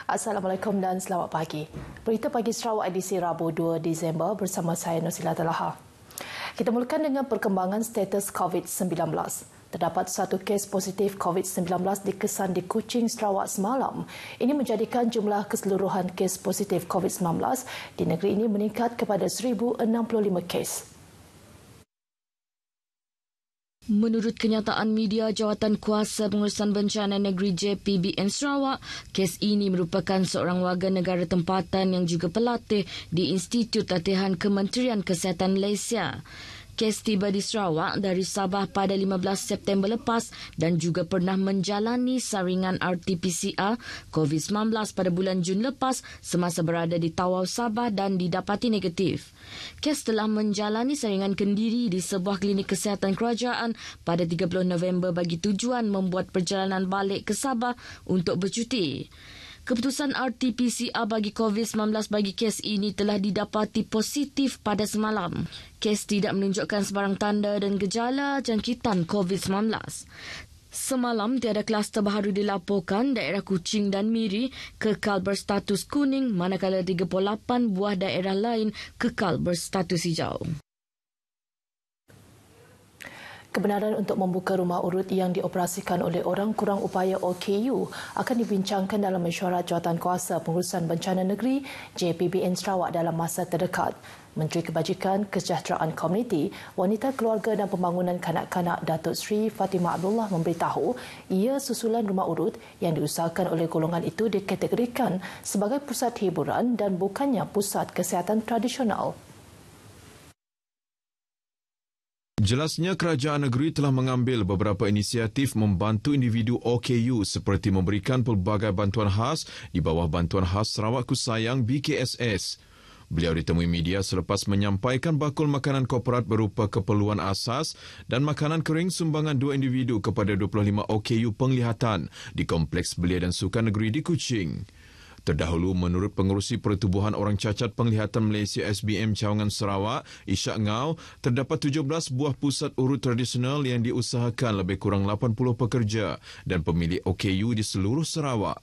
Assalamualaikum dan selamat pagi. Berita Pagi Sarawak edisi Rabu 2 Disember bersama saya Nosila Talaha. Kita mulakan dengan perkembangan status COVID-19. Terdapat satu kes positif COVID-19 dikesan di Kuching, Sarawak semalam. Ini menjadikan jumlah keseluruhan kes positif COVID-19 di negeri ini meningkat kepada 1,065 kes. Menurut kenyataan media Jawatan Kuasa Pengurusan Bencana Negeri JPBN Sarawak, kes ini merupakan seorang warga negara tempatan yang juga pelatih di Institut Latihan Kementerian Kesihatan Malaysia. Kes tiba di Sarawak dari Sabah pada 15 September lepas dan juga pernah menjalani saringan RT-PCR COVID-19 pada bulan Jun lepas semasa berada di Tawau Sabah dan didapati negatif. Kes telah menjalani saringan kendiri di sebuah klinik kesihatan kerajaan pada 30 November bagi tujuan membuat perjalanan balik ke Sabah untuk bercuti. Keputusan RT-PCR bagi COVID-19 bagi kes ini telah didapati positif pada semalam. Kes tidak menunjukkan sebarang tanda dan gejala jangkitan COVID-19. Semalam tiada kluster baharu dilaporkan. Daerah Kuching dan Miri kekal berstatus kuning manakala 38 buah daerah lain kekal berstatus hijau. Kebenaran untuk membuka rumah urut yang dioperasikan oleh Orang Kurang Upaya OKU akan dibincangkan dalam mesyuarat Jawatan Kuasa Pengurusan Bencana Negeri JPBN Sarawak dalam masa terdekat. Menteri Kebajikan, Kesejahteraan Komuniti, Wanita Keluarga dan Pembangunan Kanak-Kanak Datuk Seri Fatimah Abdullah memberitahu ia susulan rumah urut yang diusahakan oleh golongan itu dikategorikan sebagai pusat hiburan dan bukannya pusat kesihatan tradisional. Jelasnya kerajaan negeri telah mengambil beberapa inisiatif membantu individu OKU seperti memberikan pelbagai bantuan khas di bawah Bantuan Khas Sarawak Kusayang BKSS. Beliau ditemui media selepas menyampaikan bakul makanan korporat berupa keperluan asas dan makanan kering sumbangan dua individu kepada 25 OKU penglihatan di Kompleks Belia dan Sukan Negeri di Kuching. Terdahulu, menurut Pengerusi Pertubuhan Orang Cacat Penglihatan Malaysia SBM Cawangan Sarawak, Ishak Ngau, terdapat 17 buah pusat urut tradisional yang diusahakan lebih kurang 80 pekerja dan pemilik OKU di seluruh Sarawak.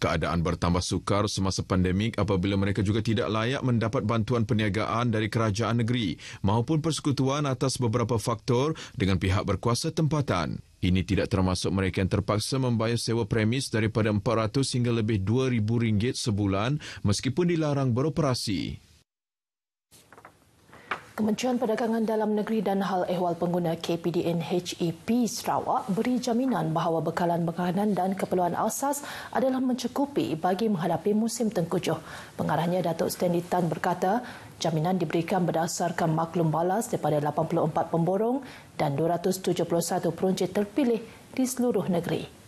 Keadaan bertambah sukar semasa pandemik apabila mereka juga tidak layak mendapat bantuan perniagaan dari kerajaan negeri maupun persekutuan atas beberapa faktor dengan pihak berkuasa tempatan. Ini tidak termasuk mereka yang terpaksa membayar sewa premis daripada RM400 hingga lebih RM2,000 sebulan meskipun dilarang beroperasi. Kementerian Perdagangan Dalam Negeri dan Hal Ehwal Pengguna KPDN HEP Sarawak beri jaminan bahawa bekalan makanan dan keperluan asas adalah mencukupi bagi menghadapi musim tengkujuh. Pengarahnya Datuk Stanley Tan berkata, jaminan diberikan berdasarkan maklum balas daripada 84 pemborong dan 271 peruncit terpilih di seluruh negeri.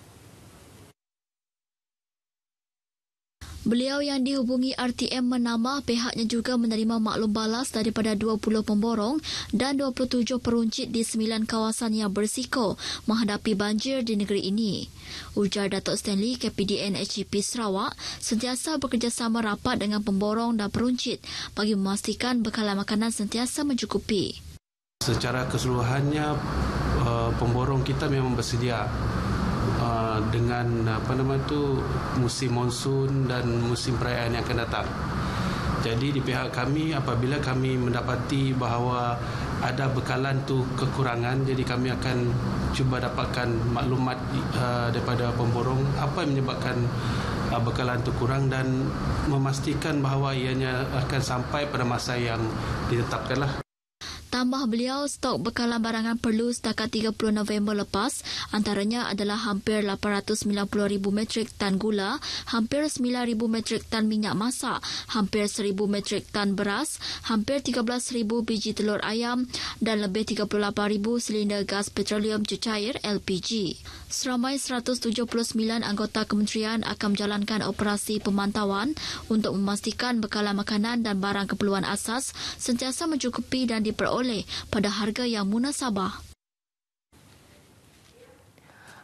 Beliau yang dihubungi RTM menambah pihaknya juga menerima maklum balas daripada 20 pemborong dan 27 peruncit di 9 kawasan yang berisiko menghadapi banjir di negeri ini. Ujar Datuk Stanley, KPDN HEP Sarawak sentiasa bekerjasama rapat dengan pemborong dan peruncit bagi memastikan bekalan makanan sentiasa mencukupi. Secara keseluruhannya, pemborong kita memang bersedia dengan musim monsun dan musim perayaan yang akan datang. Jadi di pihak kami, apabila kami mendapati bahawa ada bekalan tu kekurangan, jadi kami akan cuba dapatkan maklumat daripada pemborong apa yang menyebabkan bekalan tu kurang dan memastikan bahawa ianya akan sampai pada masa yang ditetapkanlah. Tambah beliau, stok bekalan barangan perlu setakat 30 November lepas antaranya adalah hampir 890,000 metrik tan gula, hampir 9,000 metrik tan minyak masak, hampir 1,000 metrik tan beras, hampir 13,000 biji telur ayam dan lebih 38,000 silinder gas petroleum cecair LPG. Seramai 179 anggota kementerian akan menjalankan operasi pemantauan untuk memastikan bekalan makanan dan barang keperluan asas sentiasa mencukupi dan diperoleh pada harga yang munasabah.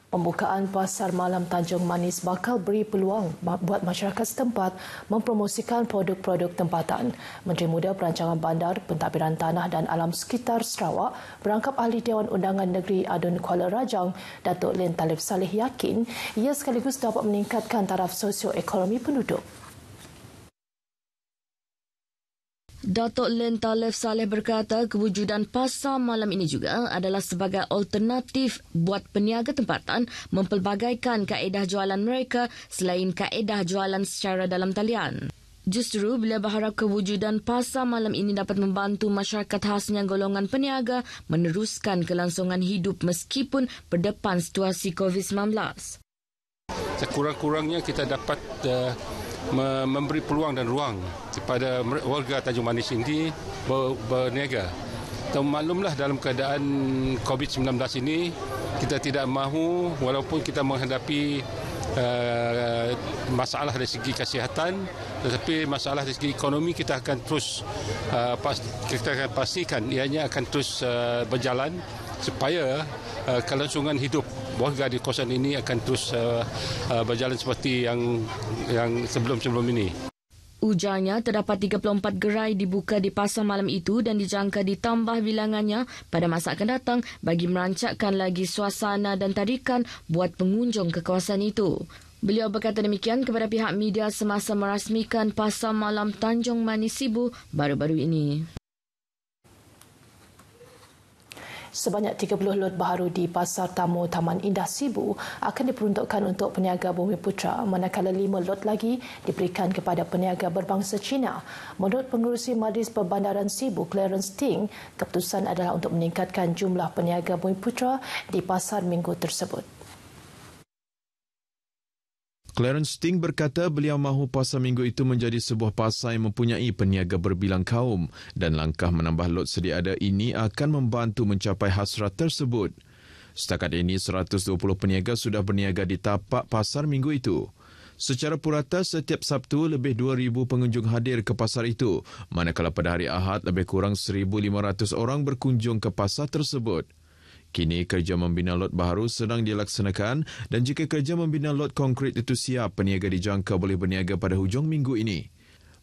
Pembukaan Pasar Malam Tanjung Manis bakal beri peluang buat masyarakat setempat mempromosikan produk-produk tempatan. Menteri Muda Perancangan Bandar, Pentadbiran Tanah dan Alam Sekitar Sarawak, berangkap Ahli Dewan Undangan Negeri Adun Kuala Rajang, Datuk Lim Talib Saleh yakin ia sekaligus dapat meningkatkan taraf sosioekonomi penduduk. Datuk Lim Talib Saleh berkata kewujudan pasar malam ini juga adalah sebagai alternatif buat peniaga tempatan mempelbagaikan kaedah jualan mereka selain kaedah jualan secara dalam talian. Justru beliau berharap kewujudan pasar malam ini dapat membantu masyarakat khasnya golongan peniaga meneruskan kelangsungan hidup meskipun berdepan situasi COVID-19. Sekurang-kurangnya kita dapat memberi peluang dan ruang kepada warga Tanjung Manis ini berniaga. Maklumlah dalam keadaan COVID-19 ini kita tidak mahu walaupun kita menghadapi masalah dari segi kesihatan tetapi masalah dari segi ekonomi kita akan terus kita akan pastikan ianya akan terus berjalan supaya kelangsungan hidup warga di kawasan ini akan terus berjalan seperti yang sebelum-sebelum ini. Ujarnya terdapat 34 gerai dibuka di pasar malam itu dan dijangka ditambah bilangannya pada masa akan datang bagi merancakkan lagi suasana dan tarikan buat pengunjung ke kawasan itu. Beliau berkata demikian kepada pihak media semasa merasmikan Pasar Malam Tanjung Manis Sibu baru-baru ini. Sebanyak 30 lot baharu di Pasar Tamu Taman Indah Sibu akan diperuntukkan untuk peniaga Bumiputra manakala 5 lot lagi diberikan kepada peniaga berbangsa Cina. Menurut Pengerusi Majlis Perbandaran Sibu, Clarence Ting, keputusan adalah untuk meningkatkan jumlah peniaga Bumiputra di pasar minggu tersebut. Clarence Ting berkata beliau mahu pasar minggu itu menjadi sebuah pasar yang mempunyai peniaga berbilang kaum dan langkah menambah lot sedia ada ini akan membantu mencapai hasrat tersebut. Setakat ini 120 peniaga sudah berniaga di tapak pasar minggu itu. Secara purata, setiap Sabtu lebih 2,000 pengunjung hadir ke pasar itu, manakala pada hari Ahad lebih kurang 1,500 orang berkunjung ke pasar tersebut. Kini kerja membina lot baharu sedang dilaksanakan dan jika kerja membina lot konkret itu siap, peniaga dijangka boleh berniaga pada hujung minggu ini.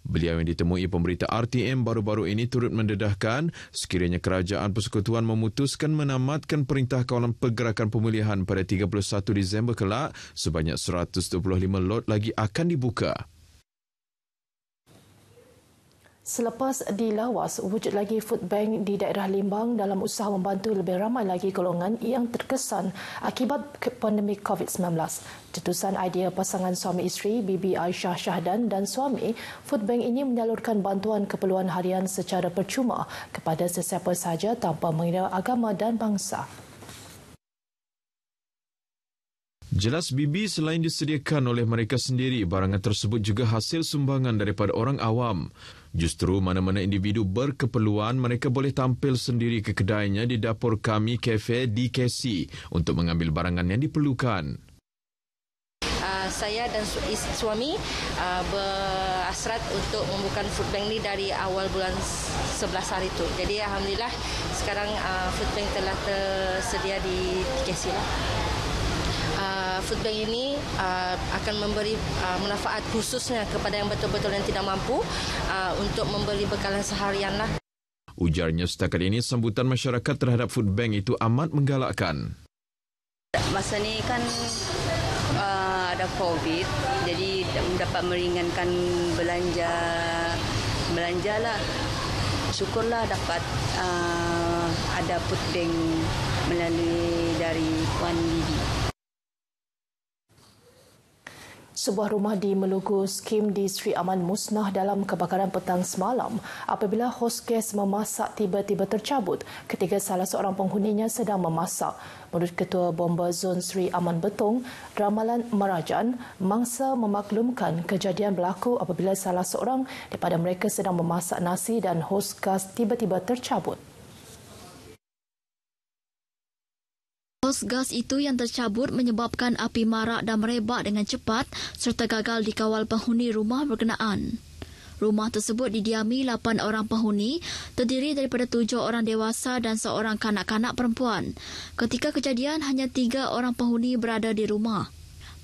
Beliau yang ditemui pemberita RTM baru-baru ini turut mendedahkan sekiranya Kerajaan Persekutuan memutuskan menamatkan Perintah Kawalan Pergerakan Pemulihan pada 31 Disember kelak, sebanyak 125 lot lagi akan dibuka. Selepas dilawas, wujud lagi food bank di daerah Limbang dalam usaha membantu lebih ramai lagi golongan yang terkesan akibat pandemik COVID-19. Cetusan idea pasangan suami isteri Bibi Aisyah Syahdan dan suami, food bank ini menyalurkan bantuan keperluan harian secara percuma kepada sesiapa sahaja tanpa mengira agama dan bangsa. Jelas Bibi selain disediakan oleh mereka sendiri, barangan tersebut juga hasil sumbangan daripada orang awam. Justru mana-mana individu berkeperluan, mereka boleh tampil sendiri ke kedainya di dapur kami kafe DKC untuk mengambil barangan yang diperlukan. Saya dan suami berhasrat untuk membuka food bank ni dari awal bulan 11 hari itu. Jadi alhamdulillah sekarang food bank telah tersedia di DKC lah. Food bank ini akan memberi manfaat khususnya kepada yang betul-betul yang tidak mampu untuk memberi bekalan seharian lah. Ujarnya setakat ini sambutan masyarakat terhadap food bank itu amat menggalakkan. Masa ni kan ada COVID, jadi dapat meringankan belanja lah. Syukurlah dapat ada food bank melalui dari Puan Bibi. Sebuah rumah di Melugu Skim di Sri Aman musnah dalam kebakaran petang semalam apabila hos gas memasak tiba-tiba tercabut ketika salah seorang penghuninya sedang memasak. Menurut Ketua Bomba Zon Sri Aman Betong, Ramalan Marajan, mangsa memaklumkan kejadian berlaku apabila salah seorang daripada mereka sedang memasak nasi dan hos gas tiba-tiba tercabut. Hos gas itu yang tercabut menyebabkan api marak dan merebak dengan cepat serta gagal dikawal penghuni rumah berkenaan. Rumah tersebut didiami 8 orang penghuni, terdiri daripada 7 orang dewasa dan seorang kanak-kanak perempuan. Ketika kejadian, hanya 3 orang penghuni berada di rumah.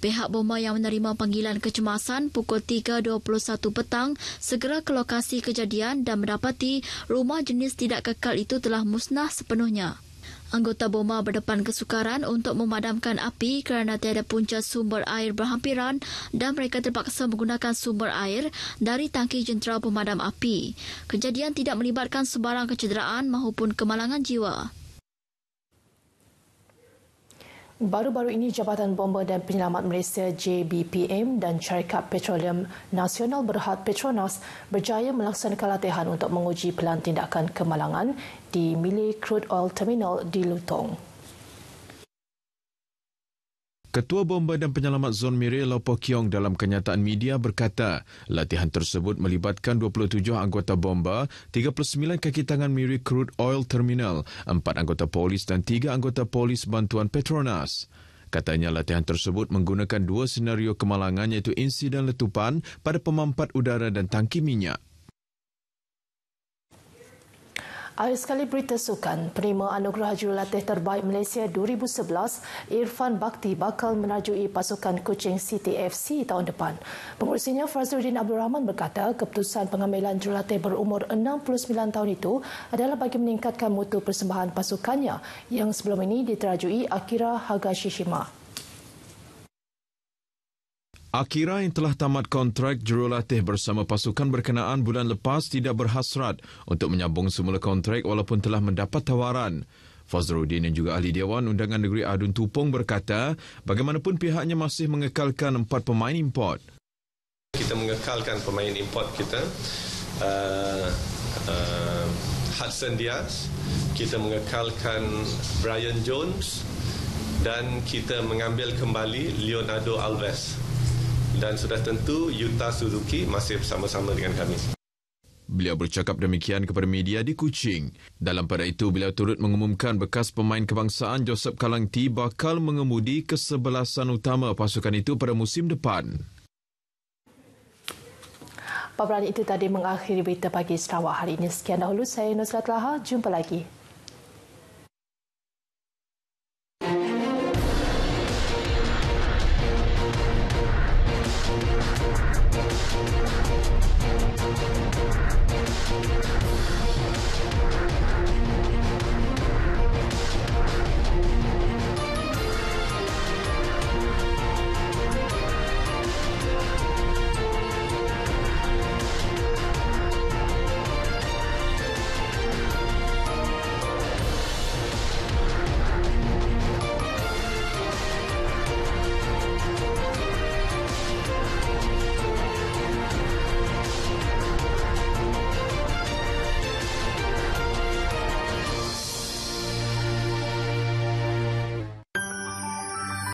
Pihak BOMA yang menerima panggilan kecemasan pukul 3.21 petang segera ke lokasi kejadian dan mendapati rumah jenis tidak kekal itu telah musnah sepenuhnya. Anggota BOMA berdepan kesukaran untuk memadamkan api kerana tiada punca sumber air berhampiran dan mereka terpaksa menggunakan sumber air dari tangki jentera pemadam api. Kejadian tidak melibatkan sebarang kecederaan maupun kemalangan jiwa. Baru-baru ini Jabatan Bomba dan Penyelamat Malaysia JBPM dan Syarikat Petroleum Nasional Berhad Petronas berjaya melaksanakan latihan untuk menguji pelan tindakan kemalangan di Milik Crude Oil Terminal di Lutong. Ketua Bomba dan Penyelamat Zon Mirir Lau Po Kiong dalam kenyataan media berkata, latihan tersebut melibatkan 27 anggota bomba, 39 kaki tangan Mirir Crude Oil Terminal, 4 anggota polis dan 3 anggota polis bantuan Petronas. Katanya latihan tersebut menggunakan 2 senario kemalangan iaitu insiden letupan pada pemampat udara dan tangki minyak. Akhir sekali berita sukan, penerima anugerah jurulatih terbaik Malaysia 2011, Irfan Bakti bakal menarjui pasukan Kuching City FC tahun depan. Pengurusinya Fazruddin Abdul Rahman berkata keputusan pengambilan jurulatih berumur 69 tahun itu adalah bagi meningkatkan mutu persembahan pasukannya yang sebelum ini diterajui Akira Higashishima. Akira yang telah tamat kontrak jurulatih bersama pasukan berkenaan bulan lepas tidak berhasrat untuk menyambung semula kontrak walaupun telah mendapat tawaran. Fazruddin yang juga ahli Dewan Undangan Negeri Adun Tupong berkata bagaimanapun pihaknya masih mengekalkan 4 pemain import. Kita mengekalkan pemain import kita, Hudson Diaz, kita mengekalkan Brian Jones dan kita mengambil kembali Leonardo Alves. Dan sudah tentu Yuta Suzuki masih bersama-sama dengan kami. Beliau bercakap demikian kepada media di Kuching. Dalam pada itu, beliau turut mengumumkan bekas pemain kebangsaan Joseph Kalangti bakal mengemudi kesebelasan utama pasukan itu pada musim depan. Paparan itu tadi mengakhiri berita pagi Sarawak hari ini. Sekian dahulu, saya Nusrat Laha. Jumpa lagi.